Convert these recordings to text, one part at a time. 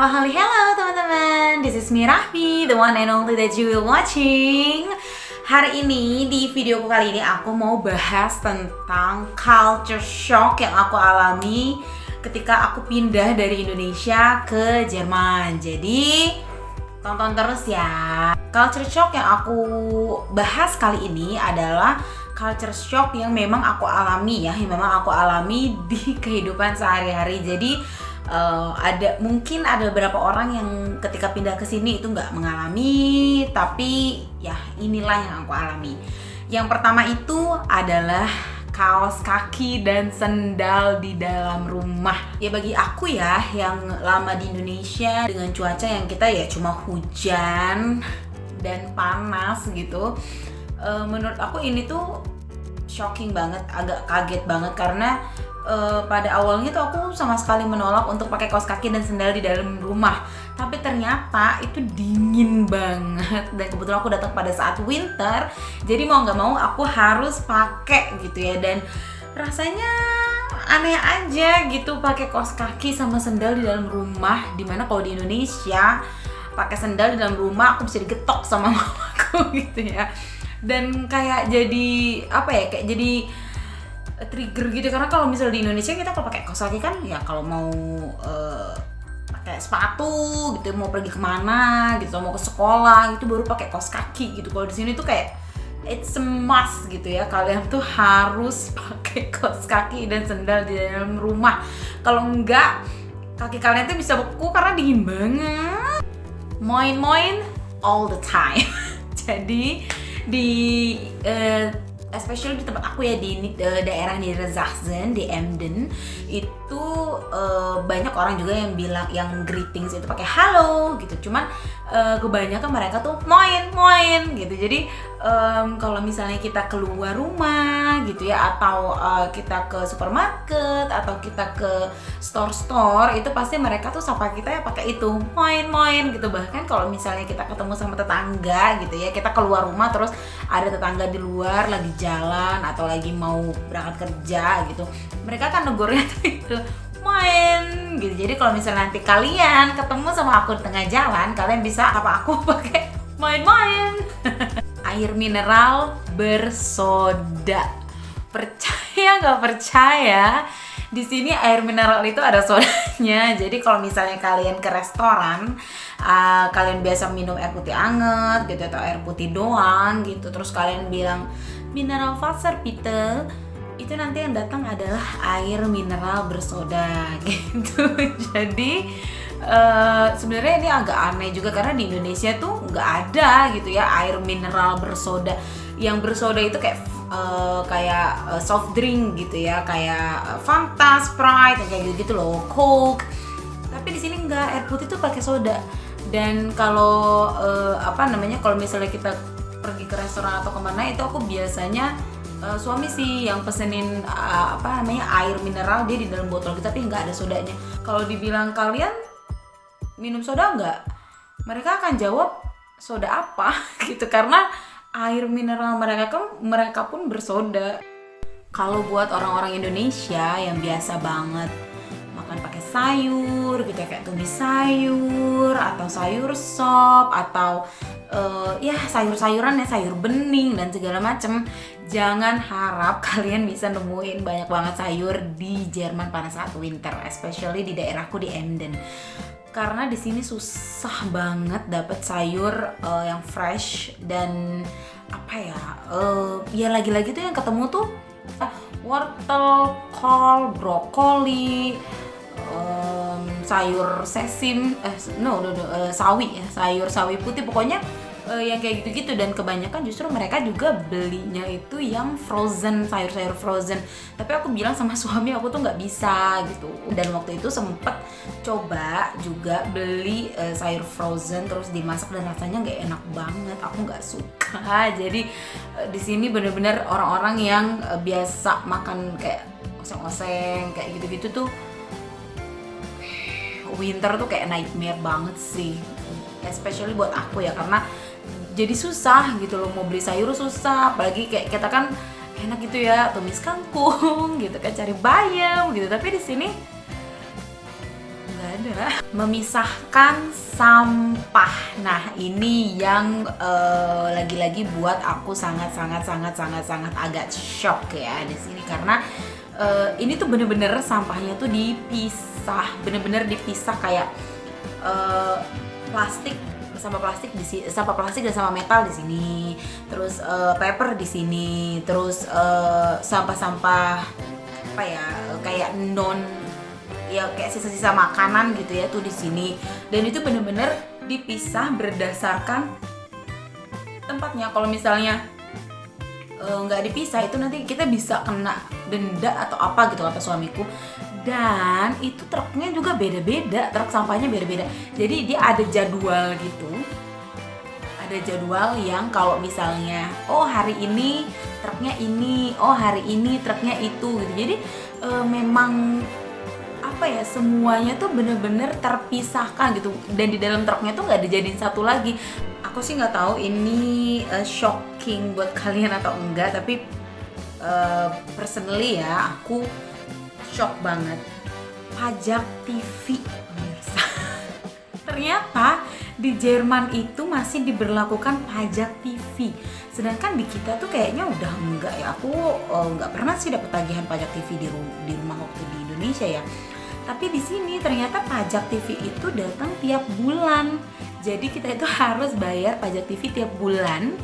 Hello teman-teman, this is Mirahmi, the one and only that you will watching. Hari ini, di videoku kali ini aku mau bahas tentang culture shock yang aku alami ketika aku pindah dari Indonesia ke Jerman. Jadi, tonton terus ya. Culture shock yang aku bahas kali ini adalah culture shock yang memang aku alami yang memang aku alami di kehidupan sehari-hari. Jadi mungkin ada beberapa orang yang ketika pindah ke sini itu nggak mengalami, tapi ya inilah yang aku alami. Yang pertama itu adalah kaos kaki dan sendal di dalam rumah. Ya bagi aku ya yang lama di Indonesia dengan cuaca yang kita ya cuma hujan dan panas gitu, menurut aku ini tuh shocking banget, agak kaget banget karena pada awalnya tuh aku sama sekali menolak untuk pakai kaos kaki dan sendal di dalam rumah. Tapi ternyata itu dingin banget dan kebetulan aku datang pada saat winter. Jadi mau nggak mau aku harus pakai gitu ya, dan rasanya aneh aja gitu pakai kaos kaki sama sendal di dalam rumah. Dimana kalau di Indonesia pakai sendal di dalam rumah aku bisa digetok sama mamaku gitu ya. Dan kayak jadi kayak jadi trigger gitu, karena kalau misalnya di Indonesia kita kalau pakai kaos kaki kan ya kalau mau pakai sepatu gitu, mau pergi kemana gitu, mau ke sekolah itu baru pakai kaos kaki gitu. Kalau di sini tuh kayak it's a must gitu ya, kalian tuh harus pakai kaos kaki dan sendal di dalam rumah. Kalau enggak kaki kalian tuh bisa beku karena dingin banget. Moin all the time. Jadi di especially di tempat aku ya, di daerah Niedersachsen, di Emden itu banyak orang juga yang bilang, yang greetings itu pakai halo gitu. Cuman kebanyakan mereka tuh moin gitu. Jadi kalau misalnya kita keluar rumah gitu ya, atau kita ke supermarket atau kita ke store itu pasti mereka tuh sapa kita ya pakai itu moin gitu. Bahkan kalau misalnya kita ketemu sama tetangga gitu ya, kita keluar rumah terus ada tetangga di luar lagi jalan atau lagi mau berangkat kerja gitu, mereka kan negornya tuh itu main gitu. Jadi kalau misalnya nanti kalian ketemu sama aku di tengah jalan, kalian bisa apa aku pakai main. Air mineral bersoda. Percaya nggak percaya, di sini air mineral itu ada sodanya. Jadi kalau misalnya kalian ke restoran, kalian biasa minum air putih anget gitu atau air putih doang gitu, terus kalian bilang mineral Wasser bitte, itu nanti yang datang adalah air mineral bersoda gitu. Jadi sebenarnya ini agak aneh juga karena di Indonesia tuh nggak ada gitu ya air mineral bersoda. Yang bersoda itu kayak soft drink gitu ya, kayak Fanta, Sprite, kayak gitu loh, Coke. Tapi di sini nggak, air putih tuh pakai soda. Dan kalau kalau misalnya kita pergi ke restoran atau kemana, itu aku biasanya suami sih yang pesenin air mineral, dia di dalam botol gitu tapi nggak ada sodanya. Kalau dibilang kalian minum soda nggak, mereka akan jawab soda apa gitu, karena air mineral mereka pun bersoda. Kalau buat orang-orang Indonesia yang biasa banget makan pakai sayur gitu kayak tumis sayur atau sayur sop atau sayur-sayuran ya, sayur bening dan segala macem, jangan harap kalian bisa nemuin banyak banget sayur di Jerman pada saat winter, especially di daerahku di Emden. Karena di sini susah banget dapat sayur yang fresh dan lagi-lagi tuh yang ketemu tuh wortel, kol, brokoli, sayur sesim, sayur sawi putih, pokoknya yang kayak gitu-gitu. Dan kebanyakan justru mereka juga belinya itu yang frozen, sayur-sayur frozen. Tapi aku bilang sama suami aku tuh nggak bisa gitu. Dan waktu itu sempet coba juga beli sayur frozen terus dimasak dan rasanya nggak enak banget, aku nggak suka. Jadi di sini bener-bener orang-orang yang biasa makan kayak oseng-oseng kayak gitu-gitu tuh winter tuh kayak nightmare banget sih, especially buat aku ya, karena jadi susah gitu loh, mau beli sayur susah, apalagi kayak kita kan enak gitu ya tumis kangkung gitu kan, cari bayam gitu, tapi di sini nggak ada memisahkan sampah. Nah ini yang lagi-lagi buat aku sangat agak shock ya di sini, karena ini tuh bener-bener sampahnya tuh dipisah, bener-bener dipisah kayak plastik sampah plastik dan sampah metal di sini, terus paper di sini, terus sampah-sampah apa ya kayak ya kayak sisa-sisa makanan gitu ya tuh di sini. Dan itu bener-bener dipisah berdasarkan tempatnya. Kalau misalnya nggak dipisah itu nanti kita bisa kena denda atau apa gitu kata suamiku. Dan itu truknya juga beda-beda, truk sampahnya beda-beda. Jadi dia ada jadwal gitu. Ada jadwal yang kalau misalnya hari ini truknya ini, hari ini truknya itu gitu. Jadi memang apa ya, semuanya tuh bener-bener terpisahkan gitu. Dan di dalam truknya tuh nggak dijadiin satu lagi. Aku sih nggak tahu ini shocking buat kalian atau enggak, tapi personally ya aku shock banget. Pajak TV pemirsa. Ternyata di Jerman itu masih diberlakukan pajak TV. Sedangkan di kita tuh kayaknya udah enggak ya. Aku nggak pernah sih dapat tagihan pajak TV di rumah waktu di Indonesia ya. Tapi di sini ternyata pajak TV itu datang tiap bulan. Jadi kita itu harus bayar pajak TV tiap bulan.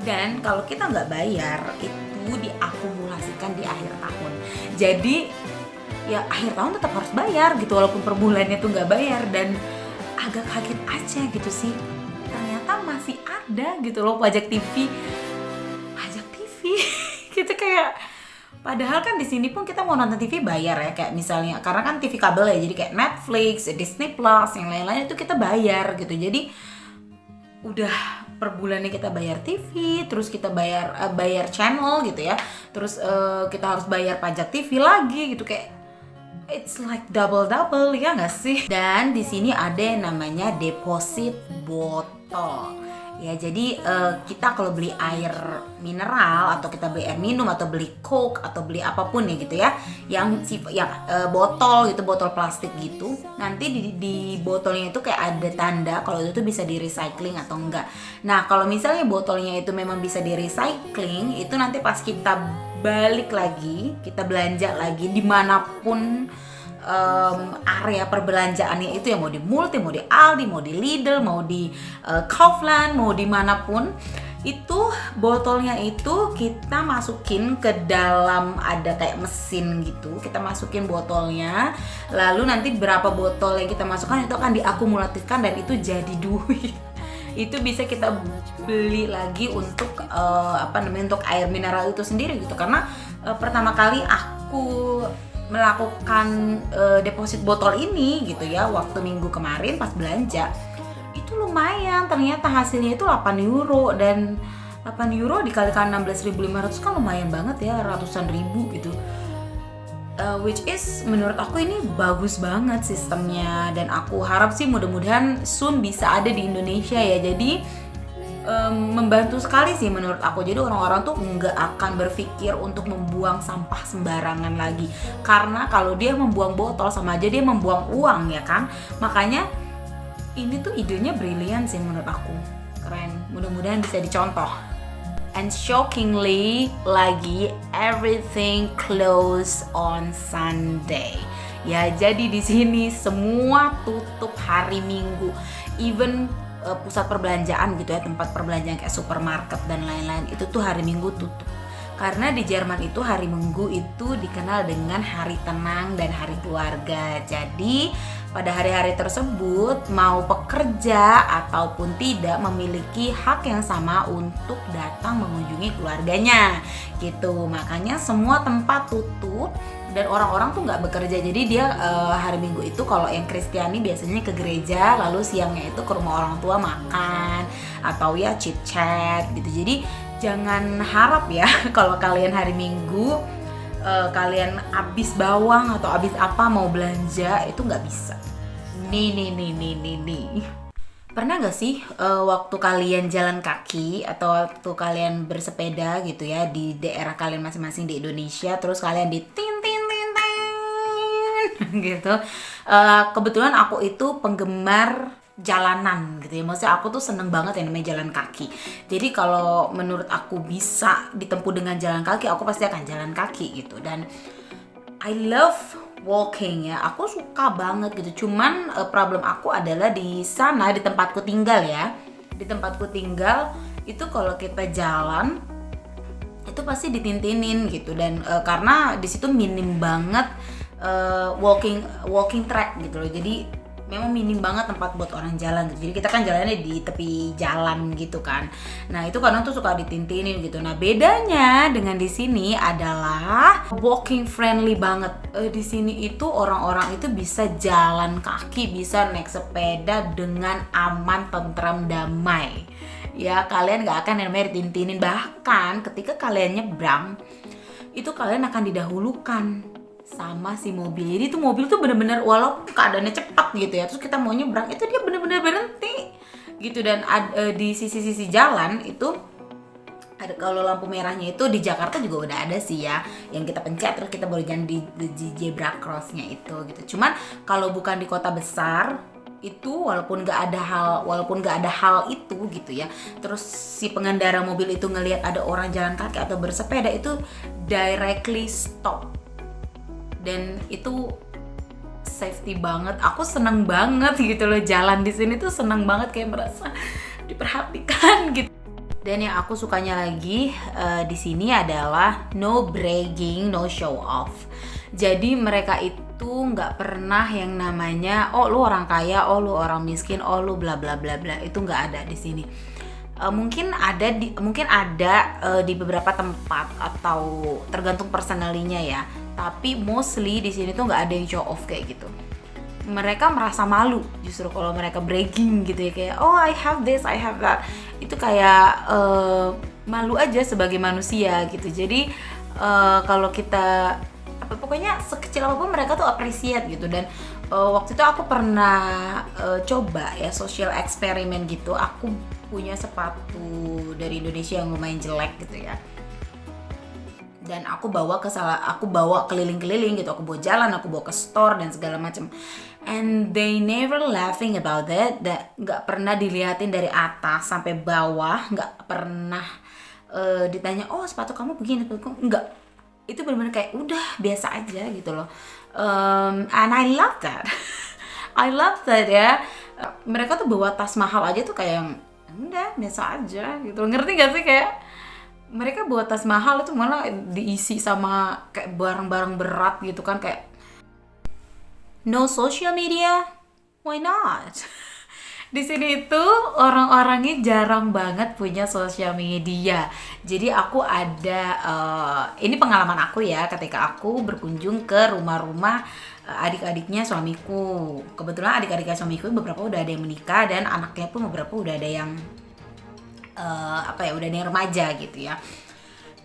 Dan kalau kita nggak bayar itu diakumulasikan di akhir tahun. Jadi ya akhir tahun tetap harus bayar gitu walaupun per bulannya tuh nggak bayar. Dan agak kaget aja gitu sih, ternyata masih ada gitu loh pajak TV gitu. Kayak padahal kan di sini pun kita mau nonton TV bayar ya, kayak misalnya karena kan TV kabel ya, jadi kayak Netflix, Disney Plus, yang lain-lain itu kita bayar gitu. Jadi udah per bulannya kita bayar TV, terus kita bayar channel gitu ya, terus kita harus bayar pajak TV lagi gitu, kayak it's like double ya nggak sih? Dan di sini ada yang namanya deposit botol. Ya jadi kita kalau beli air mineral atau kita beli air minum atau beli Coke atau beli apapun ya gitu ya, yang botol gitu, botol plastik gitu, nanti di botolnya itu kayak ada tanda kalau itu tuh bisa di recycling atau enggak. Nah kalau misalnya botolnya itu memang bisa di recycling, itu nanti pas kita balik lagi, kita belanja lagi dimanapun area perbelanjaannya itu ya, mau di Multi, mau di Aldi, mau di Lidl, mau di Kaufland, mau dimanapun, itu botolnya itu kita masukin ke dalam, ada kayak mesin gitu, kita masukin botolnya, lalu nanti berapa botol yang kita masukkan itu akan diakumulatifkan dan itu jadi duit. Itu bisa kita beli lagi untuk untuk air mineral itu sendiri gitu. Karena pertama kali aku melakukan deposit botol ini gitu ya, waktu minggu kemarin pas belanja, itu lumayan, ternyata hasilnya itu 8 euro, dan 8 euro dikalikan 16.500 kan lumayan banget ya, ratusan ribu gitu. Which is menurut aku ini bagus banget sistemnya, dan aku harap sih mudah-mudahan soon bisa ada di Indonesia ya. Jadi membantu sekali sih menurut aku. Jadi orang-orang tuh nggak akan berpikir untuk membuang sampah sembarangan lagi, karena kalau dia membuang botol sama aja dia membuang uang ya kan. Makanya ini tuh idenya brilian sih menurut aku, keren, mudah-mudahan bisa dicontoh. And shockingly lagi, everything close on Sunday. Ya, jadi di sini semua tutup hari Minggu. Even pusat perbelanjaan gitu ya, tempat perbelanjaan kayak supermarket dan lain-lain itu tuh hari Minggu tutup. Karena di Jerman itu hari Minggu itu dikenal dengan hari tenang dan hari keluarga. Jadi pada hari-hari tersebut mau pekerja ataupun tidak memiliki hak yang sama untuk datang mengunjungi keluarganya gitu. Makanya semua tempat tutup dan orang-orang tuh nggak bekerja. Jadi dia hari Minggu itu kalau yang Kristiani biasanya ke gereja, lalu siangnya itu ke rumah orang tua makan atau ya chit chat gitu. Jadi jangan harap ya kalau kalian hari Minggu kalian habis bawang atau habis apa mau belanja, itu nggak bisa. Nih. Pernah gak sih waktu kalian jalan kaki atau waktu kalian bersepeda gitu ya di daerah kalian masing-masing di Indonesia, terus kalian di tin gitu, Kebetulan aku itu penggemar jalanan gitu ya, maksudnya aku tuh seneng banget yang namanya jalan kaki. Jadi kalau menurut aku bisa ditempuh dengan jalan kaki, aku pasti akan jalan kaki gitu. Dan I love walking ya, aku suka banget gitu. Cuman problem aku adalah di sana, di tempatku tinggal ya, di tempatku tinggal itu kalau kita jalan itu pasti ditintinin gitu. Dan karena di situ minim banget walking track gitu loh, jadi memang minim banget tempat buat orang jalan gitu. Jadi kita kan jalannya di tepi jalan gitu kan. Nah itu kadang tuh suka ditintinin gitu. Nah bedanya dengan di sini adalah walking friendly banget. Di sini itu orang-orang itu bisa jalan kaki, bisa naik sepeda dengan aman, tentram, damai. Ya kalian gak akan namanya ditintinin. Bahkan ketika kalian nyebrang itu kalian akan didahulukan sama si mobil. Jadi tuh mobil tuh bener-bener walaupun keadaannya cepat gitu ya, terus kita mau nyebrang itu dia bener-bener berhenti gitu. Dan di sisi-sisi jalan itu ada, kalau lampu merahnya itu di Jakarta juga udah ada sih ya, yang kita pencet terus kita baru jalan di zebra crossnya itu gitu. Cuman kalau bukan di kota besar itu walaupun nggak ada hal itu gitu ya, terus si pengendara mobil itu ngelihat ada orang jalan kaki atau bersepeda itu directly stop. Dan itu safety banget. Aku seneng banget gitu loh, jalan di sini tuh seneng banget, kayak merasa diperhatikan gitu. Dan yang aku sukanya lagi di sini adalah no bragging, no show off. Jadi mereka itu nggak pernah yang namanya oh lu orang kaya, oh lu orang miskin, oh lu bla bla bla bla, itu nggak ada di sini. Mungkin ada di beberapa tempat atau tergantung personalinya ya. Tapi mostly di sini tuh nggak ada yang show off kayak gitu. Mereka merasa malu justru kalau mereka bragging gitu ya, kayak oh I have this, I have that. Itu kayak malu aja sebagai manusia gitu. Jadi kalau kita pokoknya sekecil apapun mereka tuh appreciate gitu. Dan waktu itu aku pernah coba ya social eksperimen gitu. Aku punya sepatu dari Indonesia yang lumayan jelek gitu ya. Dan aku bawa keliling-keliling gitu, aku bawa jalan, aku bawa ke store dan segala macam. And they never laughing about that. Nggak pernah dilihatin dari atas sampai bawah, nggak pernah ditanya oh sepatu kamu begini, nggak. Itu benar-benar kayak udah biasa aja gitu loh. And I love that. I love that ya. Mereka tuh bawa tas mahal aja tuh kayak yang udah biasa aja gitu. Ngerti gak sih, kayak mereka bawa tas mahal itu malah diisi sama kayak barang-barang berat gitu kan, kayak no social media, why not? Di sini itu orang-orangnya jarang banget punya sosial media. Jadi aku ada ini pengalaman aku ya, ketika aku berkunjung ke rumah-rumah adik-adiknya suamiku. Kebetulan adik-adiknya suamiku beberapa udah ada yang menikah dan anaknya pun beberapa udah ada yang udah ada yang remaja gitu ya.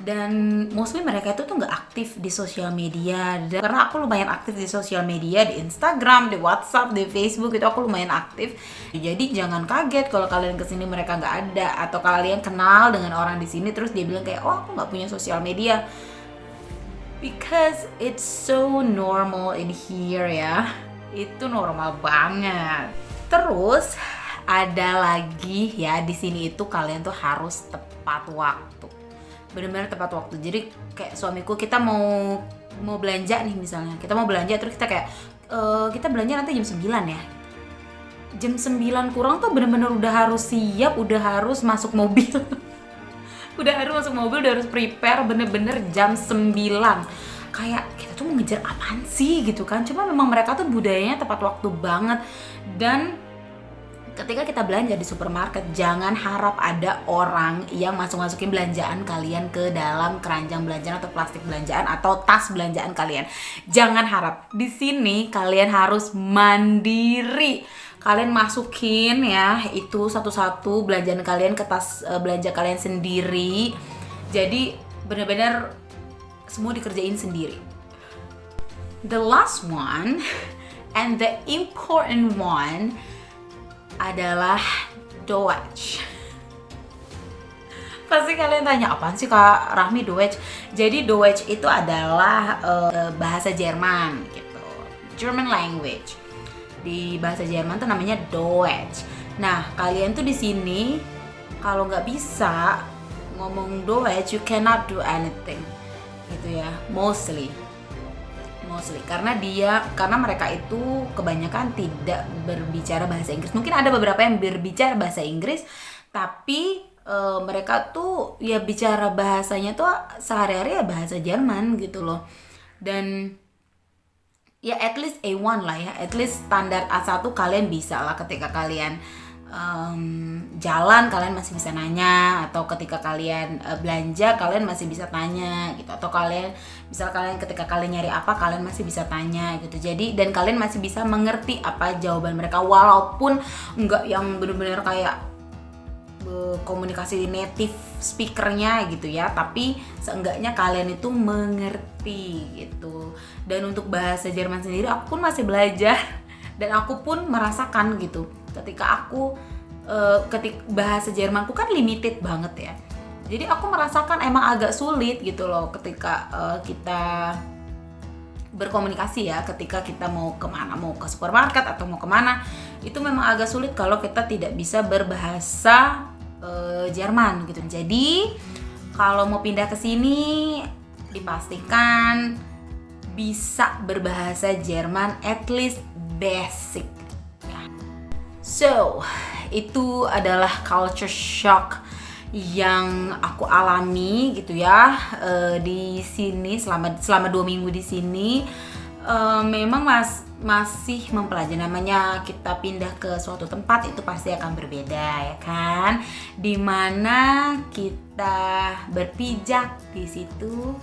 Dan mostly mereka itu tuh nggak aktif di sosial media. Dan karena aku lumayan aktif di sosial media, di Instagram, di WhatsApp, di Facebook, itu aku lumayan aktif. Jadi jangan kaget kalau kalian kesini mereka nggak ada, atau kalian kenal dengan orang di sini terus dia bilang kayak oh aku nggak punya sosial media, because it's so normal in here ya. Itu normal banget. Terus ada lagi ya, di sini itu kalian tuh harus tepat waktu. Benar-benar tepat waktu. Jadi kayak suamiku, kita mau belanja nih misalnya. Kita mau belanja terus kita kayak kita belanja nanti jam 9 ya. Jam 9 kurang tuh benar-benar udah harus siap, udah harus masuk mobil. Udah harus prepare bener-bener jam 9. Kayak kita tuh mau ngejar apaan sih gitu kan. Cuma memang mereka tuh budayanya tepat waktu banget. Dan ketika kita belanja di supermarket, jangan harap ada orang yang masukin belanjaan kalian ke dalam keranjang belanjaan atau plastik belanjaan atau tas belanjaan kalian. Jangan harap. Di sini kalian harus mandiri. Kalian masukin ya itu satu-satu belanjaan kalian ke tas belanja kalian sendiri. Jadi benar-benar semua dikerjain sendiri. The last one and the important one adalah Deutsch. Pasti kalian tanya apaan sih Kak Rahmi Deutsch? Jadi Deutsch itu adalah bahasa Jerman gitu, German language. di bahasa Jerman tuh namanya Deutsch. Nah, kalian tuh di sini kalau nggak bisa ngomong Deutsch, you cannot do anything, gitu ya, mostly karena mereka itu kebanyakan tidak berbicara bahasa Inggris. Mungkin ada beberapa yang berbicara bahasa Inggris, tapi mereka tuh ya bicara bahasanya tuh sehari-hari ya bahasa Jerman gitu loh. Dan ya at least A1 lah ya, at least standar A1 kalian bisa lah. Ketika kalian jalan kalian masih bisa nanya, atau ketika kalian belanja kalian masih bisa tanya gitu, atau kalian ketika kalian nyari apa kalian masih bisa tanya gitu. Jadi dan kalian masih bisa mengerti apa jawaban mereka, walaupun enggak yang benar-benar kayak komunikasi native speakernya gitu ya, tapi seenggaknya kalian itu mengerti gitu. Dan untuk bahasa Jerman sendiri aku pun masih belajar dan aku pun merasakan gitu ketika bahasa Jermanku kan limited banget ya, jadi aku merasakan emang agak sulit gitu loh ketika kita berkomunikasi ya, ketika kita mau kemana, mau ke supermarket atau mau kemana, itu memang agak sulit kalau kita tidak bisa berbahasa Jerman gitu. Jadi kalau mau pindah ke sini dipastikan bisa berbahasa Jerman at least basic. So, itu adalah culture shock yang aku alami gitu ya di sini selama 2 minggu di sini. Memang masih mempelajari, namanya kita pindah ke suatu tempat itu pasti akan berbeda ya kan, dimana kita berpijak di situ,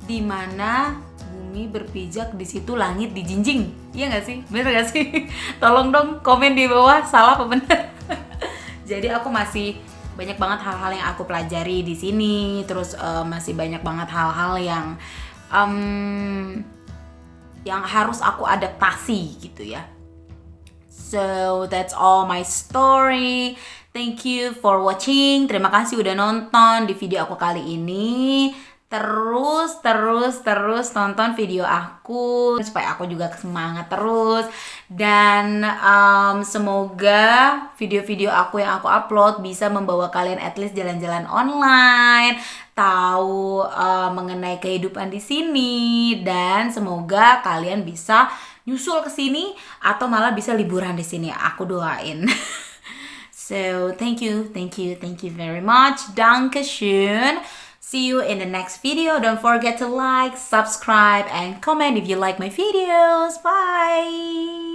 dimana bumi berpijak di situ langit dijinjing. Iya nggak sih? Bener nggak sih? Tolong dong komen di bawah salah apa bener. Jadi aku masih banyak banget hal-hal yang aku pelajari di sini. Terus masih banyak banget hal-hal yang harus aku adaptasi gitu ya. So that's all my story. Thank you for watching. Terima kasih udah nonton di video aku kali ini. Terus tonton video aku supaya aku juga semangat terus. Dan semoga video-video aku yang aku upload bisa membawa kalian at least jalan-jalan online, tahu mengenai kehidupan di sini, dan semoga kalian bisa nyusul ke sini atau malah bisa liburan di sini. Aku doain. So thank you very much. Dankeschön. See you in the next video. Don't forget to like, subscribe, and comment if you like my videos. Bye!